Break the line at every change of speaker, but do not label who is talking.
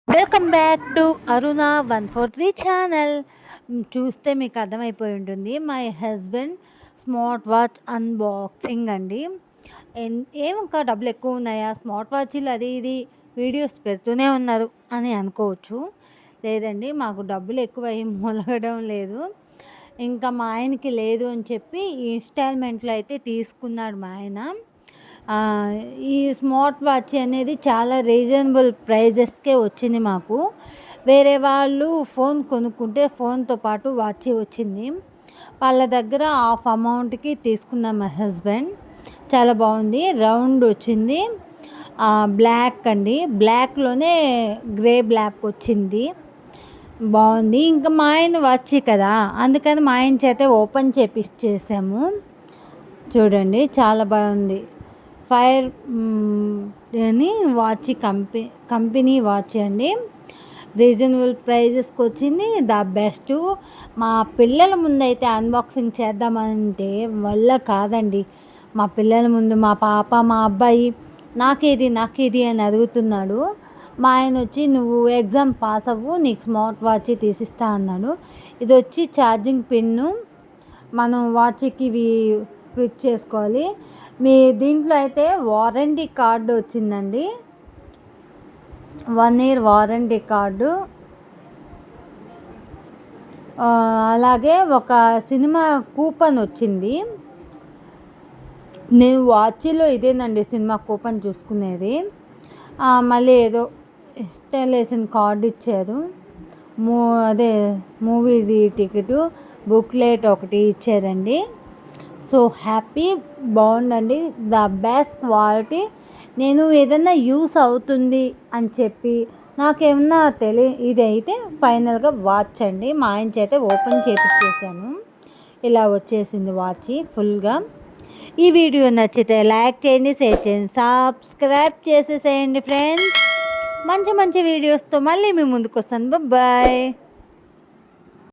Welcome back to Aruna 143 channel. చూస్తే మీకు అర్థమైపోయి ఉంటుంది. My husband smart watch unboxing అండి. ఏమక్క డబ్బులు ఎక్కువ ఉన్నాయా, స్మార్ట్ వాచ్లు అది ఇది వీడియోస్ పెడుతూనే ఉన్నారు అని అనుకోవచ్చు. లేదండి, మాకు డబ్బులు ఎక్కువ ఏం మొలగడం లేదు. ఇంకా మా ఆయనకి లేదు అని చెప్పి ఇన్స్టాల్మెంట్లో అయితే తీసుకున్నాడు మా ఆయన. ఈ స్మార్ట్ వాచ్ అనేది చాలా రీజనబుల్ ప్రైజెస్కే వచ్చింది మాకు. వేరే వాళ్ళు ఫోన్ కొనుక్కుంటే ఫోన్తో పాటు వాచ్ వచ్చింది. వాళ్ళ దగ్గర హాఫ్ అమౌంట్కి తీసుకున్నాం మా హస్బెండ్. చాలా బాగుంది, రౌండ్ వచ్చింది, బ్లాక్ అండి, బ్లాక్లోనే గ్రే బ్లాక్ వచ్చింది, బాగుంది. ఇంకా మా ఆయన వాచ్ కదా, అందుకని మా ఆయన చేత ఓపెన్ చేపించేసాము. చూడండి, చాలా బాగుంది. ఫైర్ అని వాచ్ కంపెనీ వాచ్ అండి. రీజనబుల్ ప్రైజెస్కి వచ్చింది, ద బెస్ట్. మా పిల్లల ముందు అయితే అన్బాక్సింగ్ చేద్దామంటే వల్ల కాదండి. మా పిల్లల ముందు మా పాప మా అబ్బాయి నాకేది అని అడుగుతున్నాడు. మా ఆయన వచ్చి నువ్వు ఎగ్జామ్ పాస్ అవ్వు, నీకు స్మార్ట్ వాచ్ తీసిస్తా అన్నాడు. ఇది వచ్చి ఛార్జింగ్ పిన్ను, మనం వాచ్కి ఇవి ఫిట్ చేసుకోవాలి. మీ దీంట్లో అయితే వారంటీ కార్డు వచ్చిందండి, 1 year వారంటీ కార్డు. అలాగే ఒక సినిమా కూపన్ వచ్చింది. నేను వాచ్లో ఇదేనండి సినిమా కూపన్ చూసుకునేది. మళ్ళీ ఏదో ఇన్స్టాలేషన్ కార్డు ఇచ్చారు, అదే మూవీది టికెట్, బుక్లెట్ ఒకటి ఇచ్చారండి. సో హ్యాపీ, బాగుండండి, ద బెస్ట్ క్వాలిటీ. నేను ఏదన్నా యూస్ అవుతుంది అని చెప్పి నాకేమన్నా ఇదైతే ఫైనల్గా వాచ్ అండి. మా ఆయన చేత ఓపెన్ చేపించేసాను, ఇలా వచ్చేసింది వాచ్ ఫుల్గా. ఈ వీడియో నచ్చితే లైక్ చేయండి, షేర్ చేయండి, సబ్స్క్రైబ్ చేసేసేయండి ఫ్రెండ్స్. మంచి మంచి వీడియోస్తో మళ్ళీ మీ ముందుకు వస్తాను. బాయ్.